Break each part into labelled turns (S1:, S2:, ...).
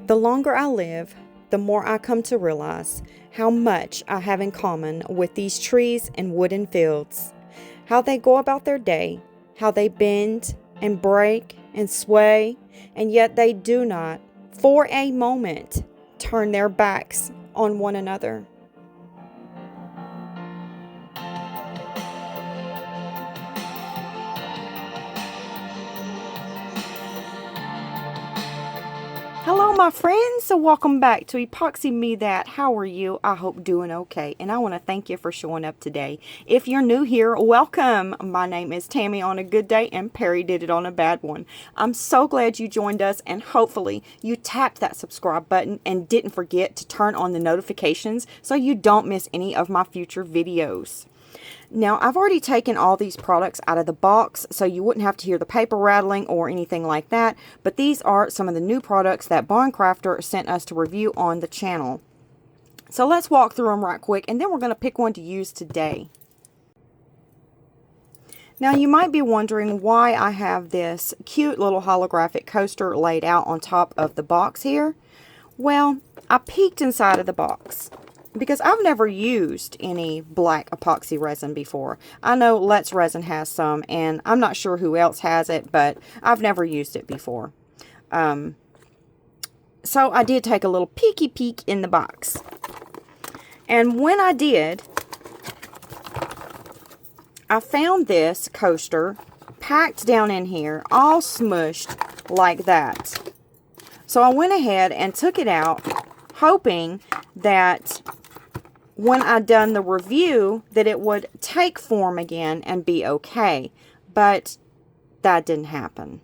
S1: The longer I live, the more I come to realize how much I have in common with these trees and wooden fields. How they go about their day, how they bend and break and sway, and yet they do not, for a moment, turn their backs on one another. Hello my friends, so welcome back to Epoxy Me That. How are you? I hope doing okay, and I want to thank you for showing up today. If you're new here, welcome. My name is Tammy on a good day and Perry did it on a bad one. I'm so glad you joined us, and hopefully you tapped that subscribe button and didn't forget to turn on the notifications so you don't miss any of my future videos. Now, I've already taken all these products out of the box, so you wouldn't have to hear the paper rattling or anything like that, but these are some of the new products that Craftor sent us to review on the channel. So let's walk through them right quick, and then we're going to pick one to use today. Now, you might be wondering why I have this cute little holographic coaster laid out on top of the box here. Well, I peeked inside of the box, because I've never used any black epoxy resin before. I know Let's Resin has some, and I'm not sure who else has it, but I've never used it before. So I did take a little peeky peek in the box. And when I did, I found this coaster packed down in here, all smushed like that. So I went ahead and took it out, hoping that when I done the review that it would take form again and be okay, but that didn't happen.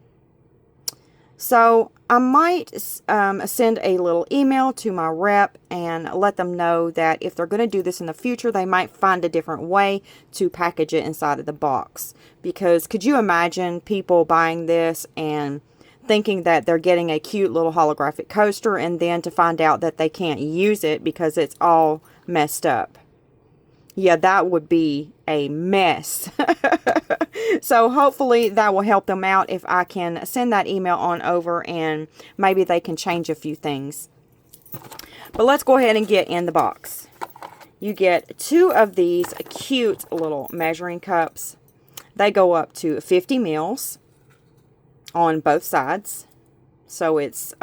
S1: So I might send a little email to my rep and let them know that if they're going to do this in the future, they might find a different way to package it inside of the box. Because could you imagine people buying this and thinking that they're getting a cute little holographic coaster, and then to find out that they can't use it because it's all messed up? Yeah, that would be a mess. So hopefully that will help them out if I can send that email on over, and maybe they can change a few things. But let's go ahead and get in the box. You get 2 of these cute little measuring cups. They go up to 50 mils on both sides. So it's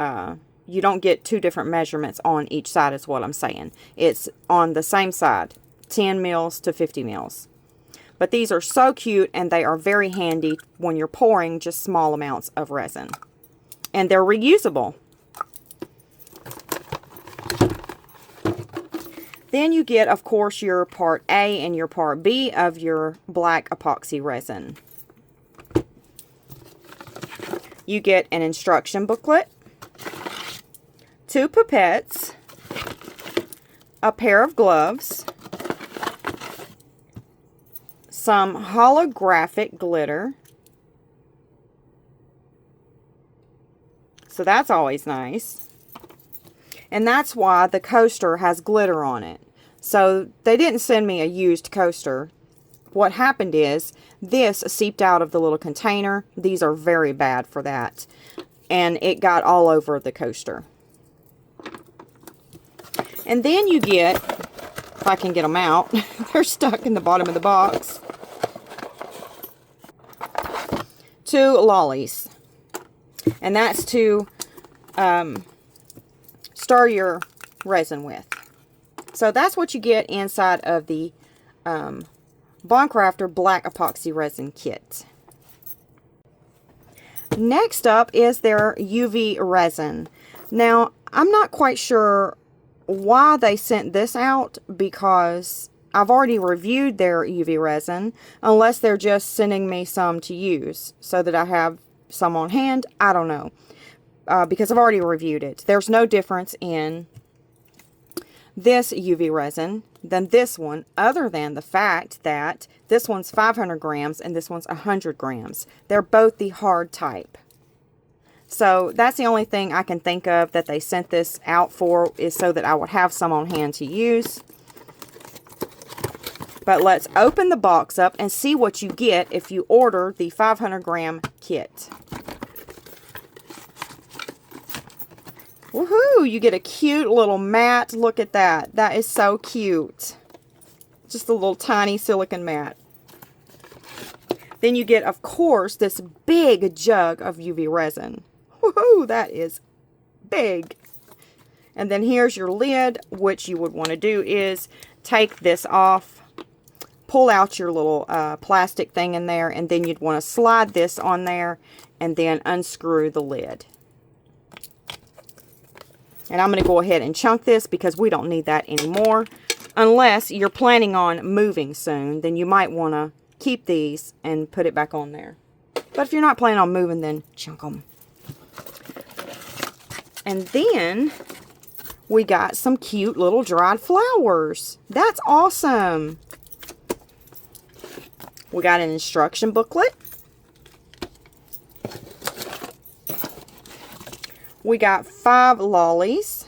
S1: you don't get 2 different measurements on each side is what I'm saying. It's on the same side, 10 mils to 50 mils. But these are so cute, and they are very handy when you're pouring just small amounts of resin. And they're reusable. Then you get, of course, your part A and your part B of your black epoxy resin. You get an instruction booklet, 2 pipettes, a pair of gloves, some holographic glitter. So that's always nice. And that's why the coaster has glitter on it. So they didn't send me a used coaster. What happened is this seeped out of the little container. These are very bad for that. And it got all over the coaster. And then you get, if I can get them out, they're stuck in the bottom of the box, 2 lollies. And that's to stir your resin with. So that's what you get inside of the Craftor Black Epoxy Resin Kit. Next up is their UV resin. Now, I'm not quite sure why they sent this out, because I've already reviewed their UV resin, unless they're just sending me some to use so that I have some on hand. I don't know, because I've already reviewed it. There's no difference in this UV resin than this one, other than the fact that this one's 500 grams and this one's 100 grams. They're both the hard type. So that's the only thing I can think of that they sent this out for, is so that I would have some on hand to use. But let's open the box up and see what you get if you order the 500 gram kit. Woohoo! You get a cute little mat. Look at that. That is so cute. Just a little tiny silicone mat. Then you get, of course, this big jug of UV resin. Woohoo! That is big. And then here's your lid. What you would want to do is take this off, pull out your little plastic thing in there, and then you'd want to slide this on there and then unscrew the lid. And I'm going to go ahead and chunk this because we don't need that anymore. Unless you're planning on moving soon, then you might want to keep these and put it back on there. But if you're not planning on moving, then chunk them. And then we got some cute little dried flowers. That's awesome. We got an instruction booklet. We got 5 lollies.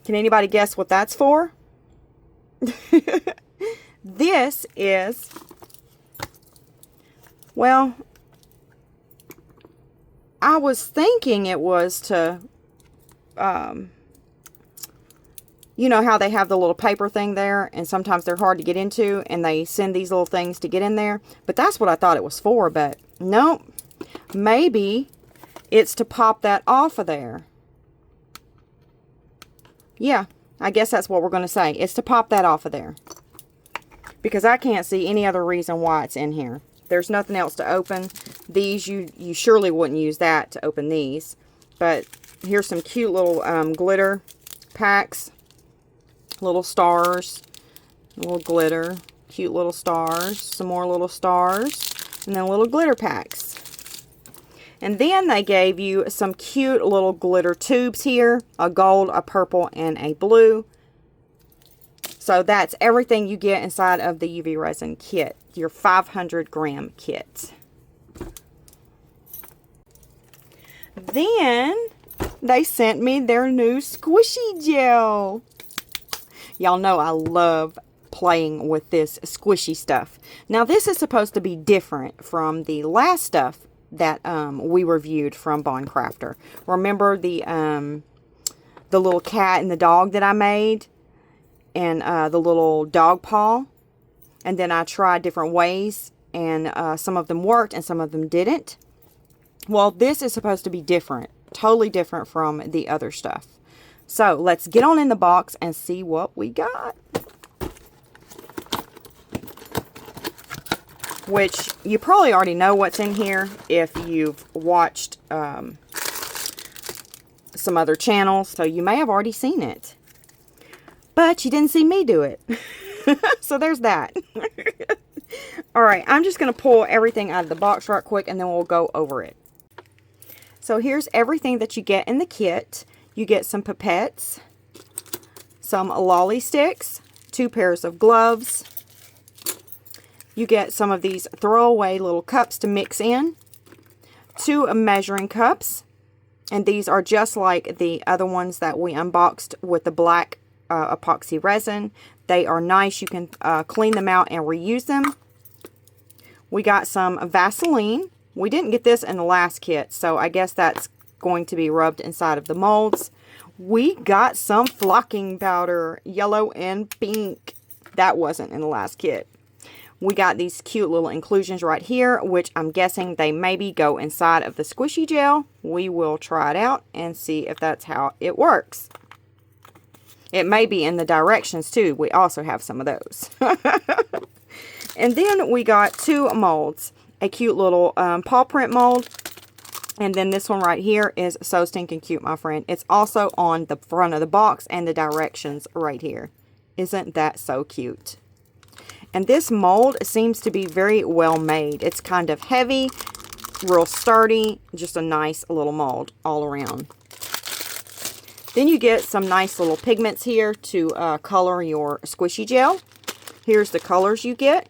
S1: Can anybody guess what that's for? This is, well, I was thinking it was to, you know how they have the little paper thing there, and sometimes they're hard to get into, and they send these little things to get in there. But that's what I thought it was for, but nope. Maybe it's to pop that off of there. Yeah, I guess that's what we're going to say. It's to pop that off of there. Because I can't see any other reason why it's in here. There's nothing else to open. These, you surely wouldn't use that to open these. But here's some cute little glitter packs. Little stars. Little glitter. Cute little stars. Some more little stars. And then little glitter packs. And then they gave you some cute little glitter tubes here. A gold, a purple, and a blue. So that's everything you get inside of the UV resin kit. Your 500 gram kit. Then they sent me their new squishy gel. Y'all know I love playing with this squishy stuff. Now this is supposed to be different from the last stuff that we reviewed from Craftor. Remember the little cat and the dog that I made, and the little dog paw, and then I tried different ways, and some of them worked and some of them didn't. Well, this is supposed to be different, totally different from the other stuff. So let's get on in the box and see what we got. Which you probably already know what's in here if you've watched some other channels. So you may have already seen it. But you didn't see me do it. So there's that. Alright, I'm just going to pull everything out of the box right quick and then we'll go over it. So here's everything that you get in the kit. You get some pipettes, some lolly sticks, 2 pairs of gloves. You get some of these throwaway little cups to mix in, 2 measuring cups, and these are just like the other ones that we unboxed with the black epoxy resin. They are nice. You can clean them out and reuse them. We got some Vaseline. We didn't get this in the last kit, so I guess that's going to be rubbed inside of the molds. We got some flocking powder, yellow and pink. That wasn't in the last kit. We got these cute little inclusions right here, which I'm guessing they maybe go inside of the squishy gel. We will try it out and see if that's how it works. It may be in the directions too. We also have some of those. And then we got 2 molds. A cute little paw print mold. And then this one right here is so stinking cute, my friend. It's also on the front of the box and the directions right here. Isn't that so cute? And this mold seems to be very well made. It's kind of heavy, real sturdy, just a nice little mold all around. Then you get some nice little pigments here to color your squishy gel. Here's the colors you get.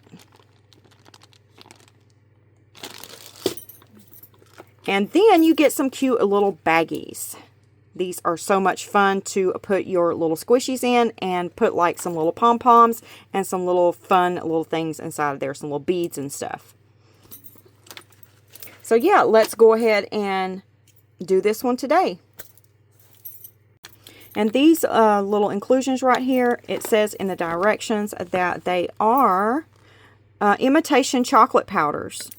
S1: And then you get some cute little baggies. These are so much fun to put your little squishies in and put like some little pom-poms and some little fun little things inside of there, some little beads and stuff. So yeah, let's go ahead and do this one today. And these little inclusions right here, it says in the directions that they are imitation chocolate powders.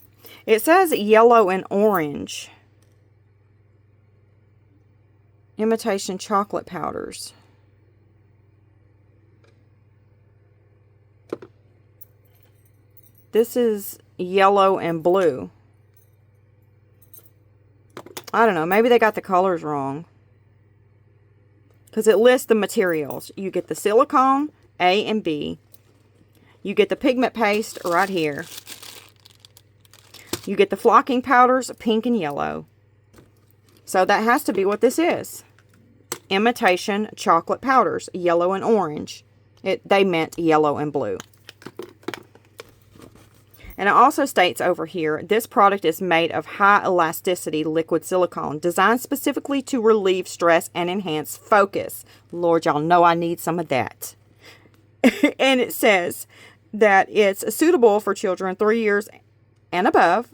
S1: It says yellow and orange. Imitation chocolate powders. This is yellow and blue. I don't know, maybe they got the colors wrong. Because it lists the materials. You get the silicone, A and B. You get the pigment paste right here. You get the flocking powders, pink and yellow. So that has to be what this is. Imitation chocolate powders, yellow and orange. They meant yellow and blue. And it also states over here, this product is made of high elasticity liquid silicone, designed specifically to relieve stress and enhance focus. Lord, y'all know I need some of that. And it says that it's suitable for children 3 years and above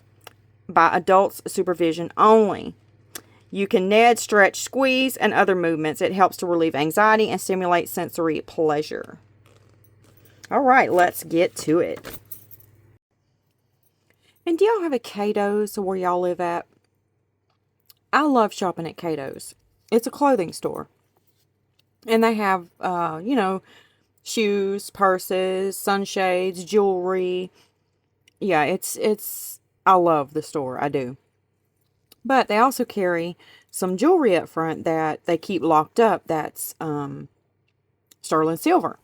S1: by adults' supervision only. You can knead, stretch, squeeze, and other movements. It helps to relieve anxiety and stimulate sensory pleasure. All right, let's get to it. And do y'all have a Cato's where y'all live at? I love shopping at Cato's. It's a clothing store. And they have, you know, shoes, purses, sunshades, jewelry. Yeah, I love the store. I do. But they also carry some jewelry up front that they keep locked up. That's sterling silver.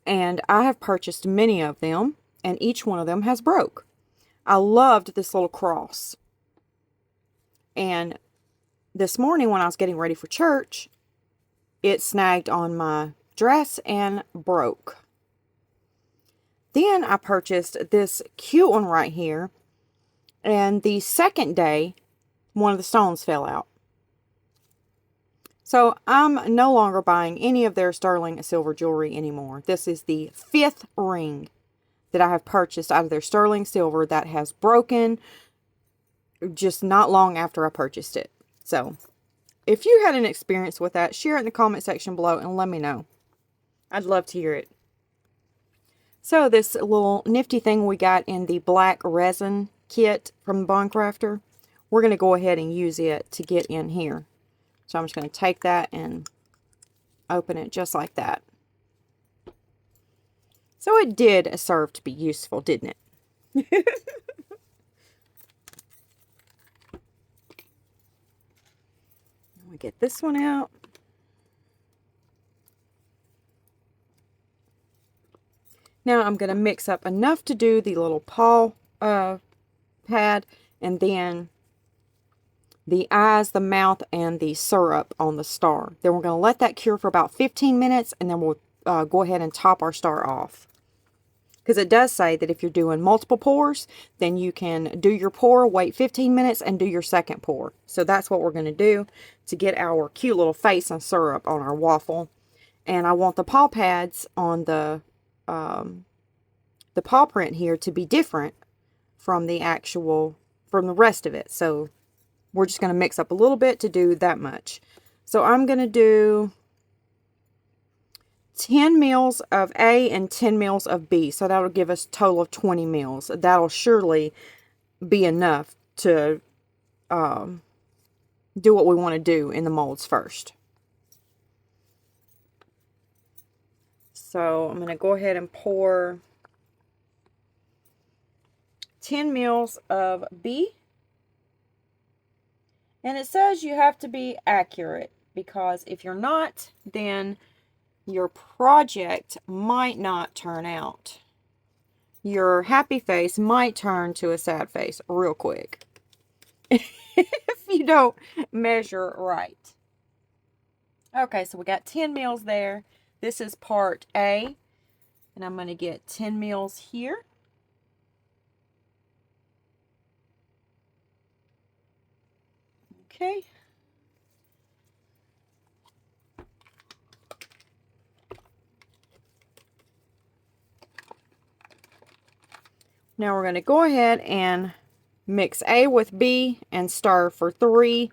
S1: And I have purchased many of them. And each one of them has broke. I loved this little cross. And this morning when I was getting ready for church, it snagged on my dress and broke. Then I purchased this cute one right here. And the second day, one of the stones fell out. So I'm no longer buying any of their sterling silver jewelry anymore. This is the 5th ring that I have purchased out of their sterling silver that has broken just not long after I purchased it. So, if you had an experience with that, share it in the comment section below and let me know. I'd love to hear it. So, this little nifty thing we got in the black resin kit from Craftor, we're going to go ahead and use it to get in here. So, I'm just going to take that and open it just like that. So it did serve to be useful, didn't it? We get this one out. Now I'm going to mix up enough to do the little paw pad, and then the eyes, the mouth, and the syrup on the star. Then we're going to let that cure for about 15 minutes, and then we'll go ahead and top our star off. Because it does say that if you're doing multiple pours, then you can do your pour, wait 15 minutes, and do your second pour. So that's what we're going to do to get our cute little face and syrup on our waffle. And I want the paw pads on the paw print here to be different from the rest of it. So we're just going to mix up a little bit to do that much. So I'm going to do 10 mils of A and 10 mils of B. So that'll give us a total of 20 mils. That'll surely be enough to do what we want to do in the molds first. So I'm going to go ahead and pour 10 mils of B. And it says you have to be accurate, because if you're not, then your project might not turn out. Your happy face might turn to a sad face real quick if you don't measure right. Okay, so we got 10 mils there. This is part A, and I'm going to get 10 mils here. Okay. Now we're going to go ahead and mix A with B and stir for 3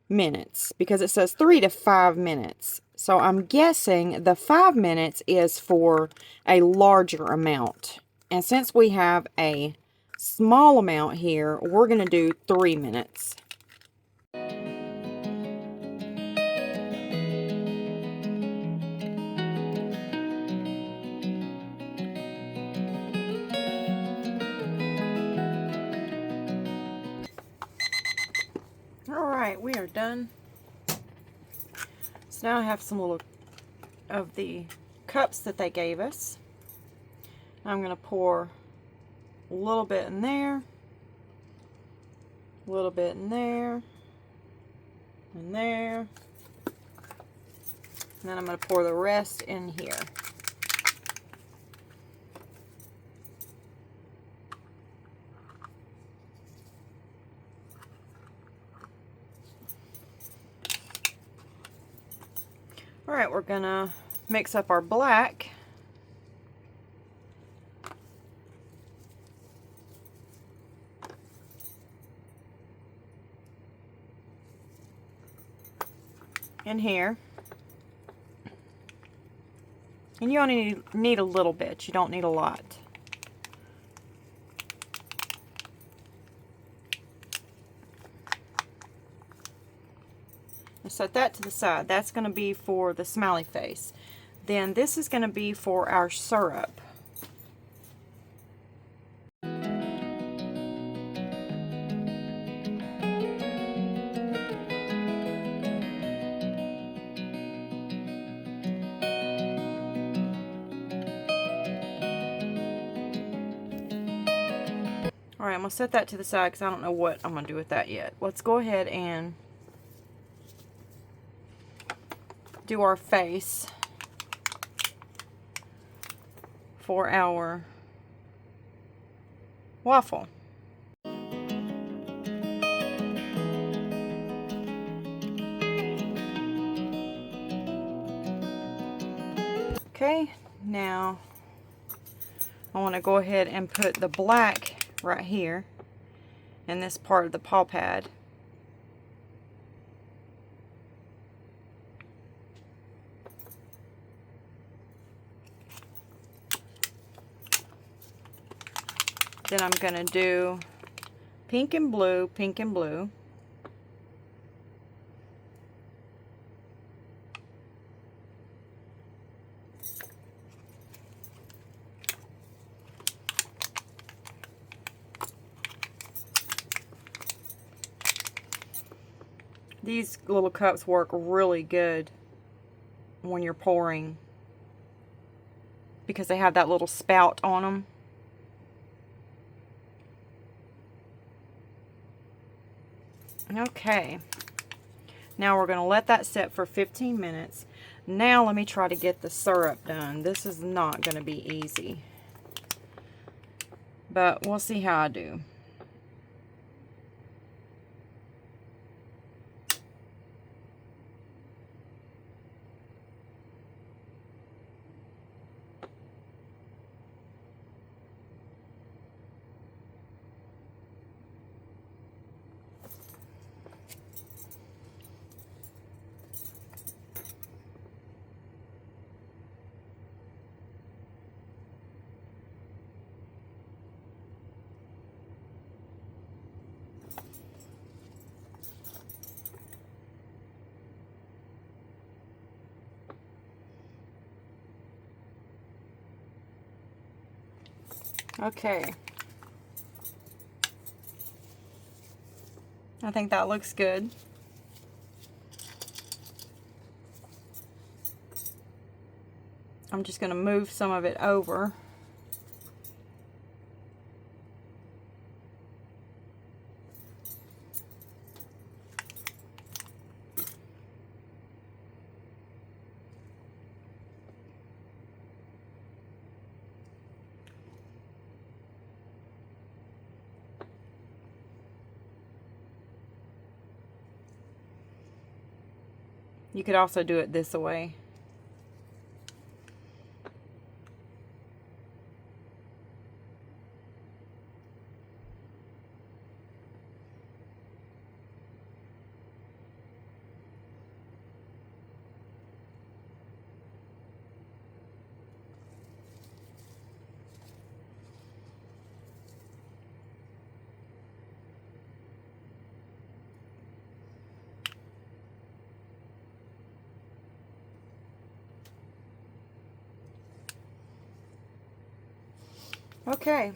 S1: minutes because it says 3 to 5 minutes. So I'm guessing the 5 minutes is for a larger amount. And since we have a small amount here, we're going to do 3 minutes. Alright, we are done. So now I have some little of the cups that they gave us. I'm going to pour a little bit in there, a little bit in there, and there, and then I'm going to pour the rest in here. Alright, we're going to mix up our black. In here. And you only need a little bit. You don't need a lot. Set that to the side. That's going to be for the smiley face. Then this is going to be for our syrup. Alright, I'm going to set that to the side because I don't know what I'm going to do with that yet. Let's go ahead and do our face for our waffle. Okay, now I want to go ahead and put the black right here in this part of the paw pad. Then I'm going to do pink and blue, pink and blue. These little cups work really good when you're pouring because they have that little spout on them. Okay, now we're going to let that set for 15 minutes. Now let me try to get the syrup done. This is not going to be easy, but we'll see how I do. Okay. I think that looks good. I'm just going to move some of it over. You could also do it this way. Okay.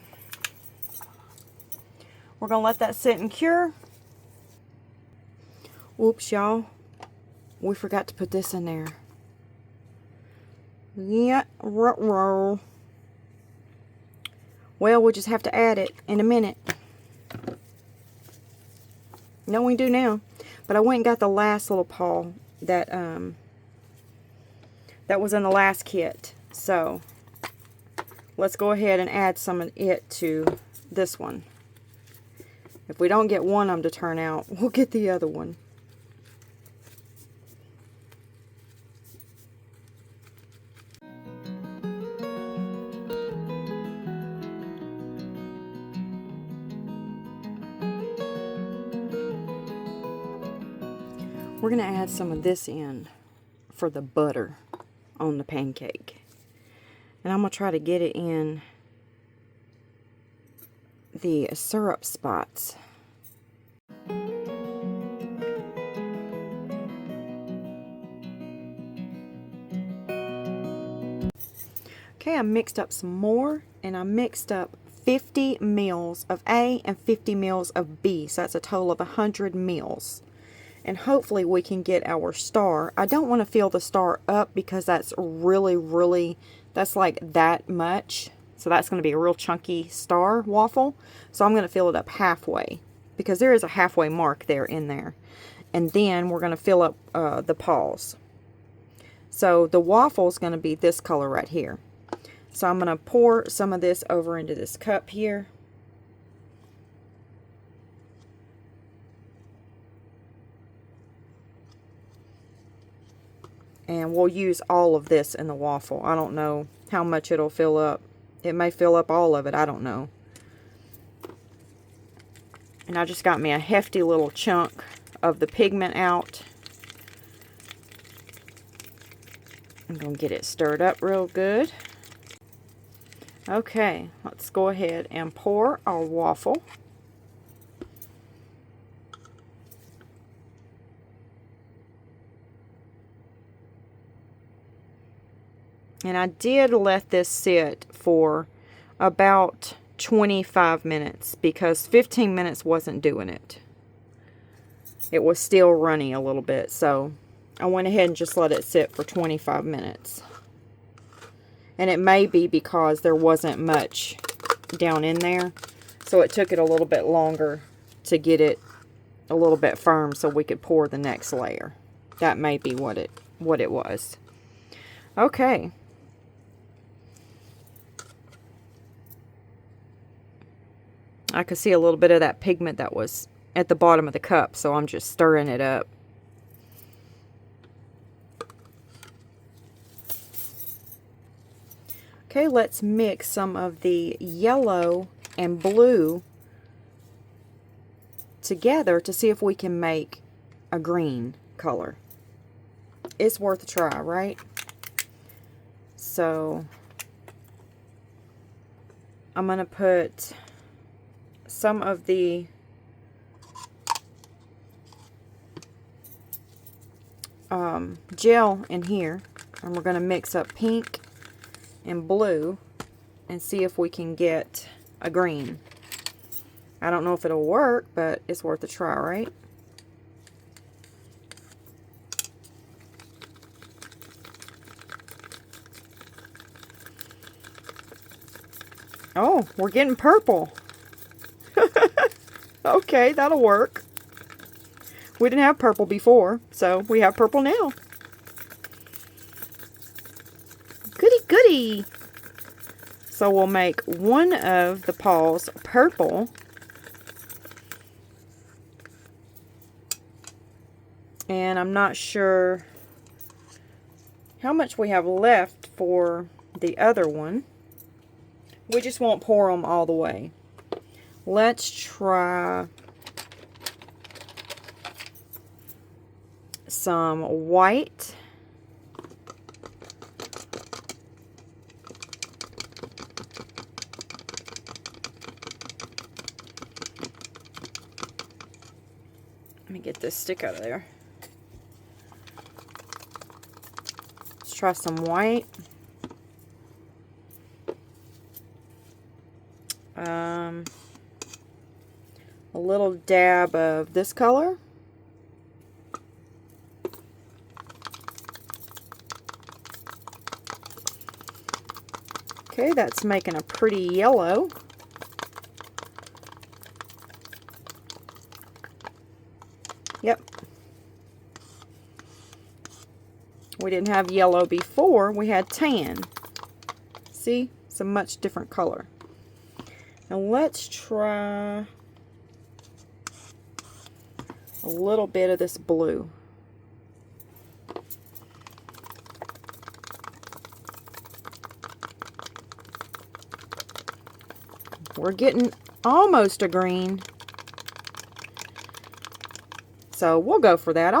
S1: We're going to let that sit and cure. Oops, y'all. We forgot to put this in there. Yeah, well, we'll just have to add it in a minute. No, we do now. But I went and got the last little paw that that was in the last kit. So let's go ahead and add some of it to this one. If we don't get one of them to turn out, we'll get the other one. We're going to add some of this in for the butter on the pancake. And I'm going to try to get it in the syrup spots. Okay, I mixed up some more, and I mixed up 50 mils of A and 50 mils of B, so that's a total of 100 mils. And hopefully we can get our star. I don't want to fill the star up because that's really, that's like that much. So that's going to be a real chunky star waffle. So I'm going to fill it up halfway because there is a halfway mark there in there. And then we're going to fill up the paws. So the waffle is going to be this color right here. So I'm going to pour some of this over into this cup here. And we'll use all of this in the waffle. I don't know how much it'll fill up. It may fill up all of it. I don't know. And I just got me a hefty little chunk of the pigment out. I'm going to get it stirred up real good. Okay, let's go ahead and pour our waffle. And I did let this sit for about 25 minutes because 15 minutes wasn't doing it. It was still runny a little bit, so I went ahead and just let it sit for 25 minutes. And it may be because there wasn't much down in there, so it took it a little bit longer to get it a little bit firm so we could pour the next layer. That may be what it was. Okay. I could see a little bit of that pigment that was at the bottom of the cup, so I'm just stirring it up. Okay, let's mix some of the yellow and blue together to see if we can make a green color. It's worth a try, right? So I'm going to put some of the gel in here, and we're going to mix up pink and blue and see if we can get a green. I don't know if it'll work, but it's worth a try, right? Oh, we're getting purple. Okay, that'll work. We didn't have purple before, so we have purple now. Goody goody. So we'll make one of the paws purple. And I'm not sure how much we have left for the other one. We just won't pour them all the way. Let's try some white. Let me get this stick out of there. Let's try some white. a little dab of this color. Okay, that's making a pretty yellow. Yep. We didn't have yellow before, we had tan. See? It's a much different color. Now let's try a little bit of this blue. We're getting almost a green. So we'll go for that. I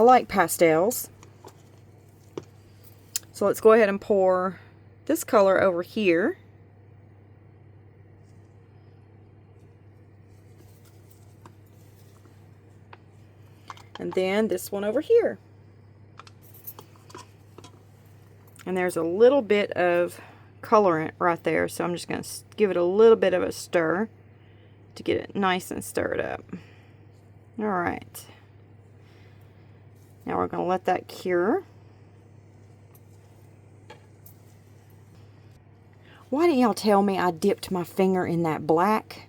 S1: like pastels. So let's go ahead and pour this color over here. And then this one over here. And there's a little bit of colorant right there, so I'm just going to give it a little bit of a stir to get it nice and stirred up. Alright. Now we're going to let that cure. Why didn't y'all tell me I dipped my finger in that black?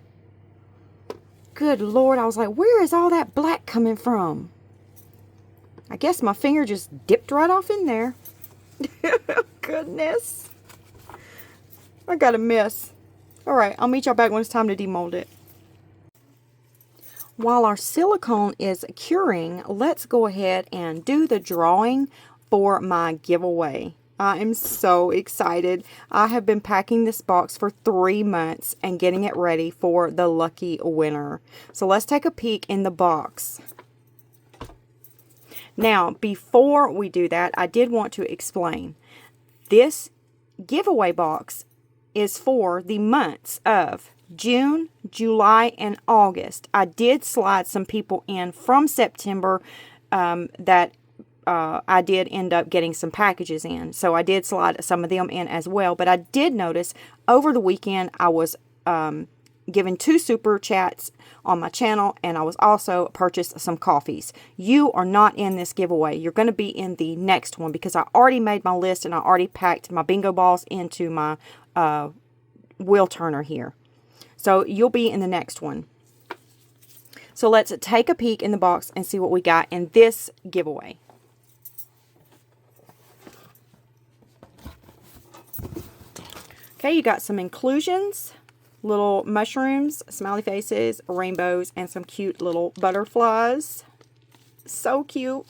S1: Good Lord, I was like, where is all that black coming from? I guess my finger just dipped right off in there. Goodness. I got a mess. Alright, I'll meet y'all back when it's time to demold it. While our silicone is curing, let's go ahead and do the drawing for my giveaway. I am so excited. I have been packing this box for 3 months and getting it ready for the lucky winner. So let's take a peek in the box. Now, before we do that, I did want to explain. This giveaway box is for the months of June, July, and August. I did slide some people in from September that I did end up getting some packages in. So I did slide some of them in as well. But I did notice over the weekend I was given 2 super chats on my channel, and I was also purchased some coffees. You are not in this giveaway. You're going to be in the next one because I already made my list and I already packed my bingo balls into my wheel turner here. So you'll be in the next one. So let's take a peek in the box and see what we got in this giveaway. Okay, you got some inclusions, little mushrooms, smiley faces, rainbows, and some cute little butterflies. So cute.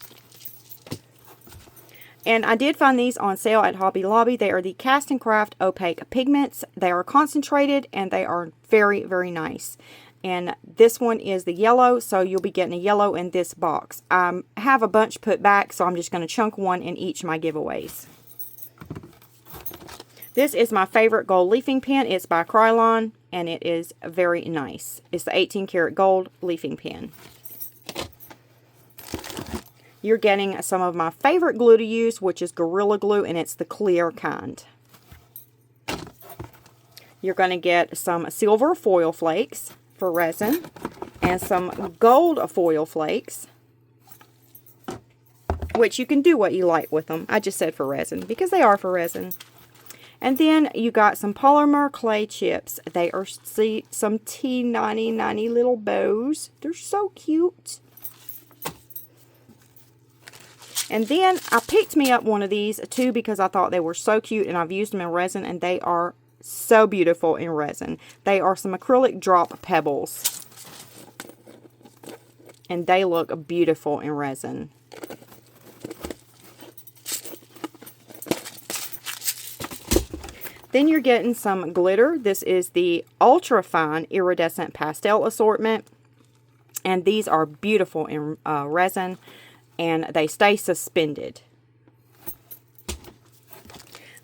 S1: And I did find these on sale at Hobby Lobby. They are the Cast and Craft Opaque Pigments. They are concentrated and they are very, very nice. And this one is the yellow, so you'll be getting a yellow in this box. I have a bunch put back, so I'm just going to chunk one in each of my giveaways. This is my favorite gold leafing pen. It's by Krylon, and it is very nice. It's the 18 karat gold leafing pen. You're getting some of my favorite glue to use, which is Gorilla Glue, and it's the clear kind. You're going to get some silver foil flakes for resin, and some gold foil flakes, which you can do what you like with them. I just said for resin, because they are for resin. And then you got some polymer clay chips. They are some T90 little bows. They're so cute. And then I picked me up one of these too because I thought they were so cute, and I've used them in resin and they are so beautiful in resin. They are some acrylic drop pebbles. And they look beautiful in resin. Then you're getting some glitter. This is the Ultra Fine Iridescent Pastel Assortment. And these are beautiful in resin. And they stay suspended.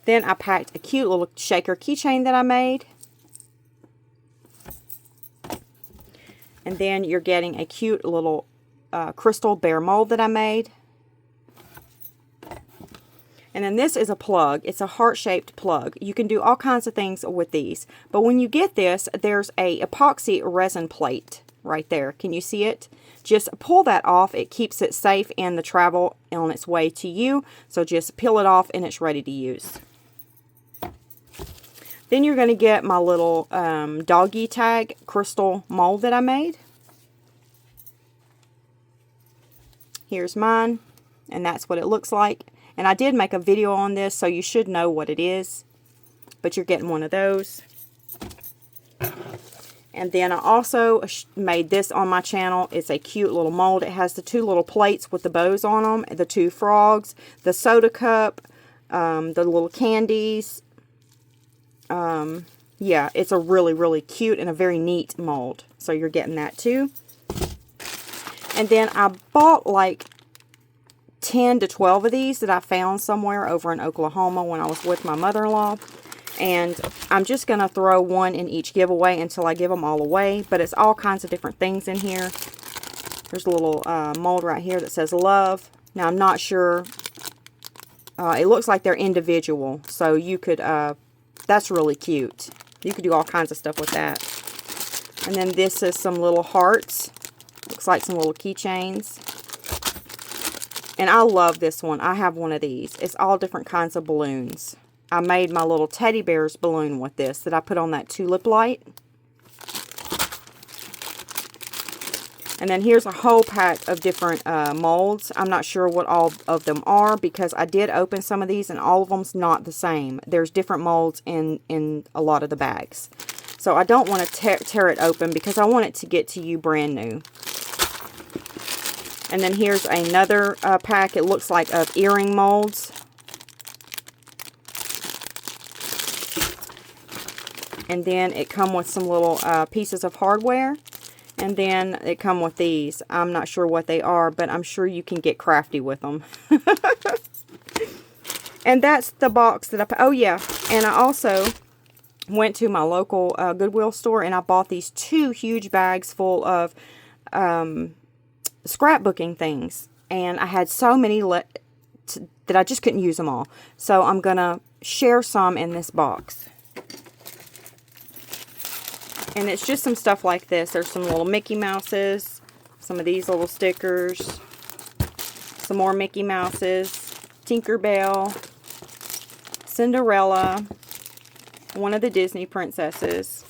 S1: Then I packed a cute little shaker keychain that I made. And then you're getting a cute little crystal bear mold that I made. And then this is a plug. It's a heart-shaped plug. You can do all kinds of things with these. But when you get this, there's a epoxy resin plate right there. Can you see it? Just pull that off. It keeps it safe in the travel on its way to you. So just peel it off and it's ready to use. Then you're going to get my little doggy tag crystal mold that I made. Here's mine. And that's what it looks like. And I did make a video on this, so you should know what it is. But you're getting one of those. And then I also made this on my channel. It's a cute little mold. It has the 2 little plates with the bows on them. The 2 frogs. The soda cup. The little candies. Yeah, it's a really, really cute and a very neat mold. So you're getting that too. And then I bought like 10 to 12 of these that I found somewhere over in Oklahoma when I was with my mother-in-law. And I'm just going to throw one in each giveaway until I give them all away. But it's all kinds of different things in here. There's a little mold right here that says love. Now I'm not sure. It looks like they're individual. So you could, that's really cute. You could do all kinds of stuff with that. And then this is some little hearts. Looks like some little keychains. And I love this one. I have one of these. It's all different kinds of balloons. I made my little teddy bear's balloon with this that I put on that tulip light. And then here's a whole pack of different molds. I'm not sure what all of them are because I did open some of these and all of them's not the same. There's different molds in a lot of the bags. So I don't want to tear it open because I want it to get to you brand new. And then here's another pack, it looks like, of earring molds. And then it comes with some little pieces of hardware. And then it comes with these. I'm not sure what they are, but I'm sure you can get crafty with them. And that's the box that oh yeah, and I also went to my local Goodwill store and I bought these 2 huge bags full of scrapbooking things, and I had so many that I just couldn't use them all. So I'm gonna share some in this box, and it's just some stuff like this. There's some little Mickey Mouses, some of these little stickers, some more Mickey Mouses, Tinkerbell, Cinderella, one of the Disney princesses,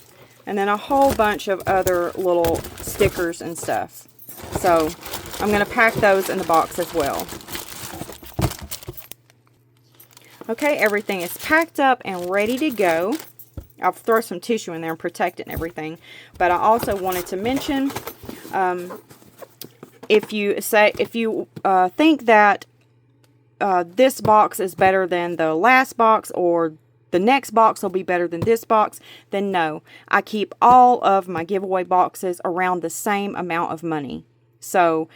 S1: and then a whole bunch of other little stickers and stuff. So I'm going to pack those in the box as well. Okay, everything is packed up and ready to go. I'll throw some tissue in there and protect it and everything. But I also wanted to mention, if you think that this box is better than the last box, or the next box will be better than this box, then no. I keep all of my giveaway boxes around the same amount of money. So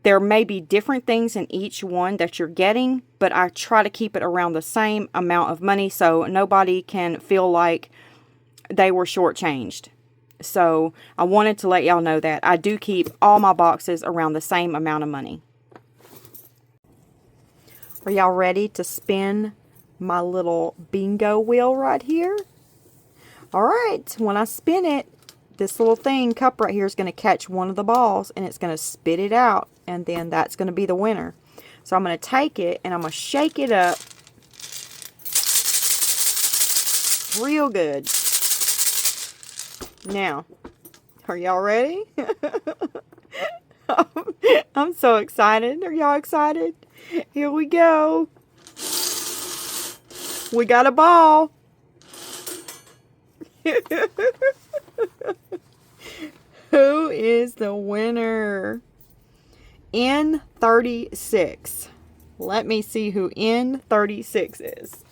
S1: there may be different things in each one that you're getting, but I try to keep it around the same amount of money so nobody can feel like they were shortchanged. So I wanted to let y'all know that I do keep all my boxes around the same amount of money. Are y'all ready to spin my little bingo wheel right here? Alright, when I spin it, this little cup right here is going to catch one of the balls and it's going to spit it out, and then that's going to be the winner. So I'm going to take it and I'm going to shake it up real good. Now, are y'all ready? I'm so excited. Are y'all excited? Here we go. We got a ball. Who is the winner? N36. Let me see who N36 is.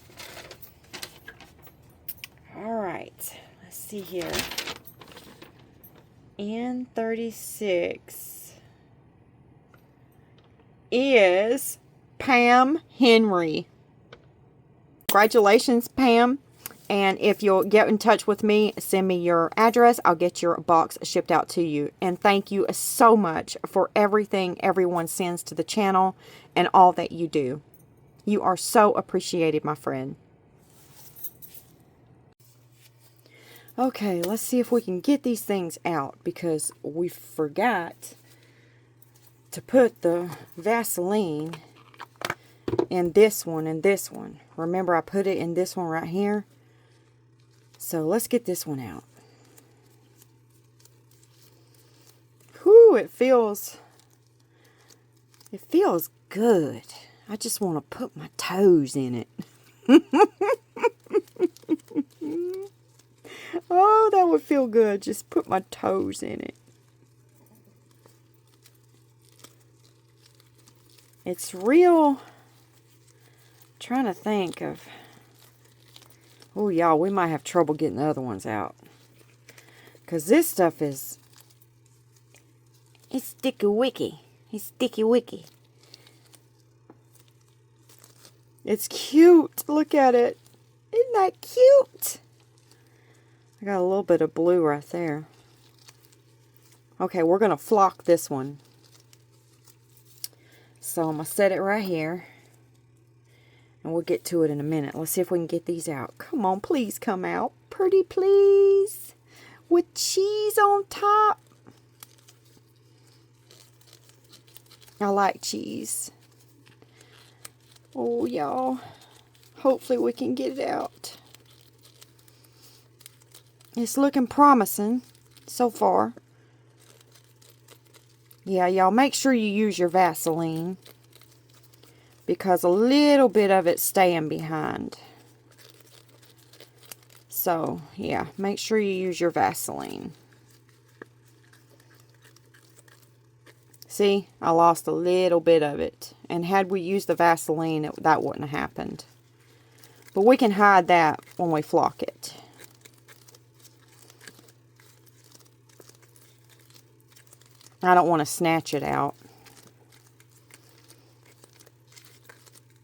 S1: Alright. Let's see here. N36 is Pam Henry. Congratulations, Pam. And if you'll get in touch with me, send me your address. I'll get your box shipped out to you. And thank you so much for everything everyone sends to the channel and all that you do. You are so appreciated, my friend. Okay, let's see if we can get these things out, because we forgot to put the Vaseline in this one and this one. Remember, I put it in this one right here. So let's get this one out. Whew, it feels good. I just want to put my toes in it. Oh, that would feel good. Just put my toes in it. It's real. Trying to think of. Oh, y'all, we might have trouble getting the other ones out. Because this stuff is. It's sticky wicky. It's sticky wicky. It's cute. Look at it. Isn't that cute? I got a little bit of blue right there. Okay, we're going to flock this one. So I'm going to set it right here. And we'll get to it in a minute. Let's see if we can get these out. Come on, please come out. Pretty please. With cheese on top. I like cheese. Oh, y'all. Hopefully we can get it out. It's looking promising so far. Yeah, y'all, make sure you use your Vaseline, because a little bit of it's staying behind. So, yeah, make sure you use your Vaseline. See, I lost a little bit of it. And had we used the Vaseline, that wouldn't have happened. But we can hide that when we flock it. I don't want to snatch it out.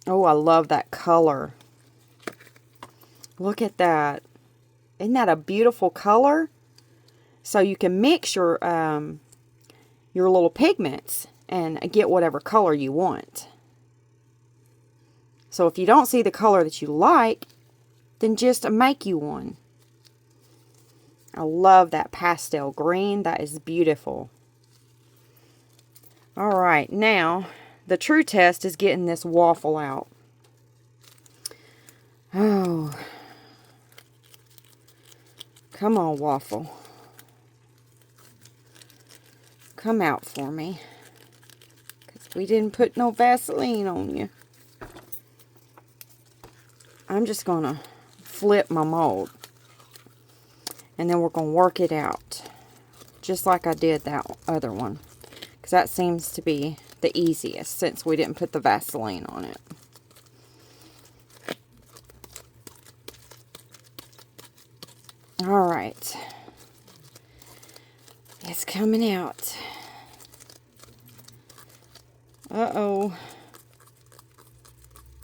S1: Oh, I love that color. Look at that. Isn't that a beautiful color? So you can mix your little pigments and get whatever color you want. So if you don't see the color that you like, then just make you one. I love that pastel green. That is beautiful. Alright, now the true test is getting this waffle out. Oh. Come on, waffle. Come out for me. Because we didn't put no Vaseline on you. I'm just going to flip my mold. And then we're going to work it out. Just like I did that other one. Because that seems to be the easiest since we didn't put the Vaseline on it. Alright. It's coming out. Uh-oh.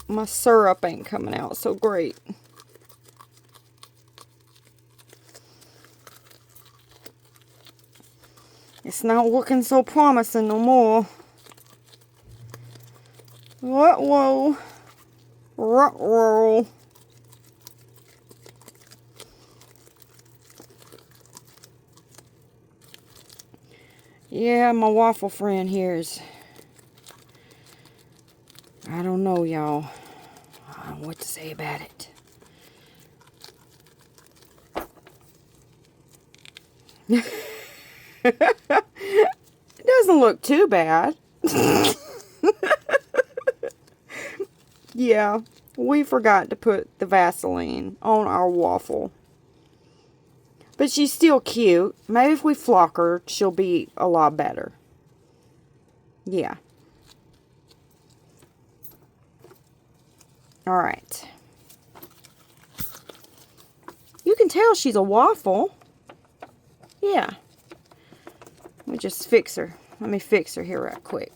S1: My syrup ain't coming out so great. It's not looking so promising no more. Whoa. Ruh-roh. Yeah, my waffle friend here is... I don't know, y'all. I don't know what to say about it. It doesn't look too bad. Yeah, we forgot to put the Vaseline on our waffle. But she's still cute. Maybe if we flock her, she'll be a lot better. Yeah. Alright. You can tell she's a waffle. Yeah. Let me just fix her. Let me fix her here right quick.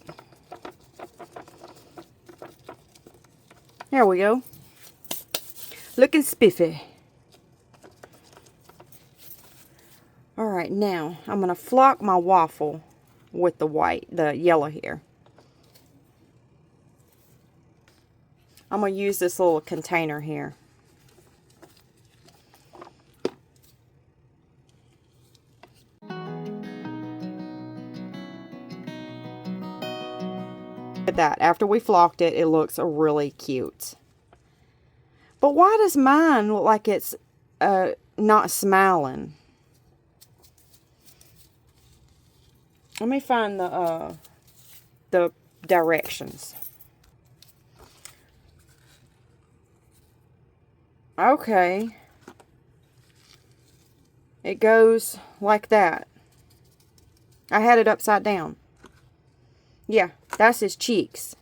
S1: There we go. Looking spiffy. Alright, now I'm going to flock my waffle with the yellow here. I'm going to use this little container here. At that, after we flocked it, it looks really cute. But why does mine look like it's not smiling? Let me find the directions. Okay. It goes like that. I had it upside down. Yeah, that's his cheeks.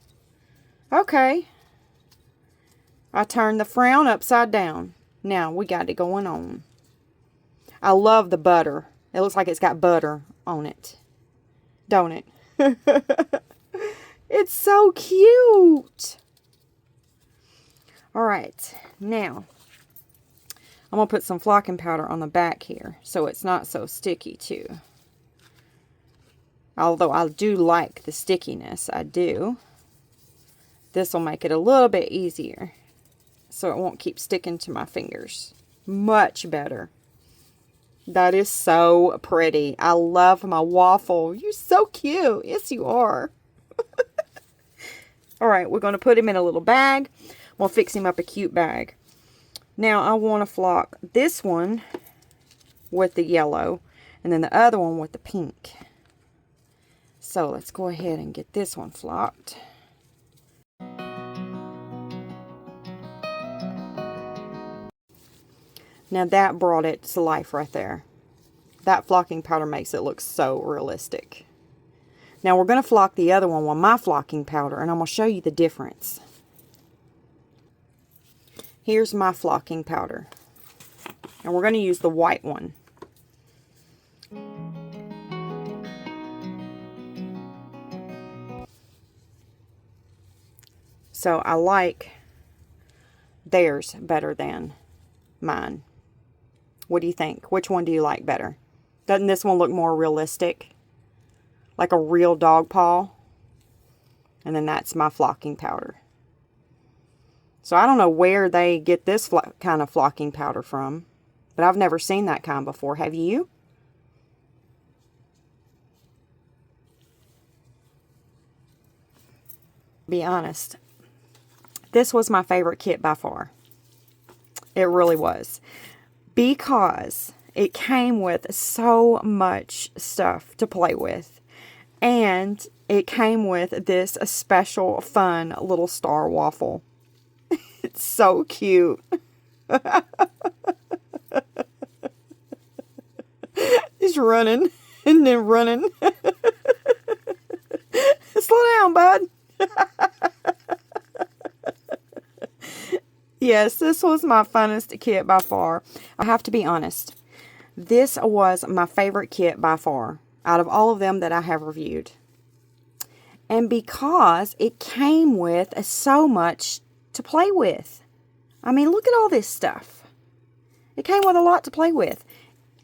S1: Okay. I turned the frown upside down. Now we got it going on. I love the butter. It looks like it's got butter on it. Don't it? It's so cute. Alright, now I'm going to put some flocking powder on the back here so it's not so sticky too. Although I do like the stickiness, I do. This will make it a little bit easier so it won't keep sticking to my fingers. Much better. That is so pretty. I love my waffle. You're so cute. Yes, you are. Alright, we're going to put him in a little bag. We'll fix him up a cute bag. Now, I want to flock this one with the yellow and then the other one with the pink. So, let's go ahead and get this one flocked. Now, that brought it to life right there. That flocking powder makes it look so realistic. Now, we're going to flock the other one with my flocking powder, and I'm going to show you the difference. Here's my flocking powder. And we're going to use the white one. So I like theirs better than mine. What do you think? Which one do you like better? Doesn't this one look more realistic? Like a real dog paw? And then that's my flocking powder. So I don't know where they get this kind of flocking powder from. But I've never seen that kind before. Have you? Be honest. This was my favorite kit by far. It really was. Because it came with so much stuff to play with. And it came with this special, fun little star waffle. It's so cute. He's running and then running. Slow down, bud. Yes, this was my funnest kit by far. I have to be honest. This was my favorite kit by far out of all of them that I have reviewed. And because it came with so much to play with. I mean, look at all this stuff. It came with a lot to play with.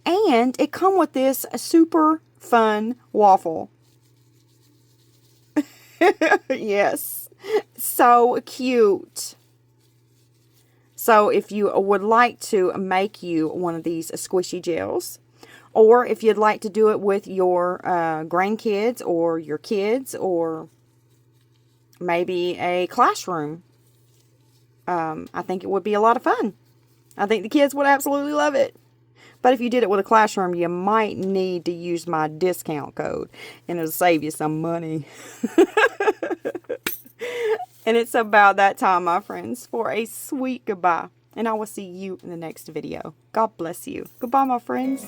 S1: And it come with this super fun waffle. Yes. So cute. So if you would like to make you one of these squishy gels, or if you'd like to do it with your grandkids or your kids, or maybe a classroom, I think it would be a lot of fun. I think the kids would absolutely love it. But if you did it with a classroom, you might need to use my discount code, and it'll save you some money. And it's about that time, my friends, for a sweet goodbye. And I will see you in the next video. God bless you. Goodbye, my friends.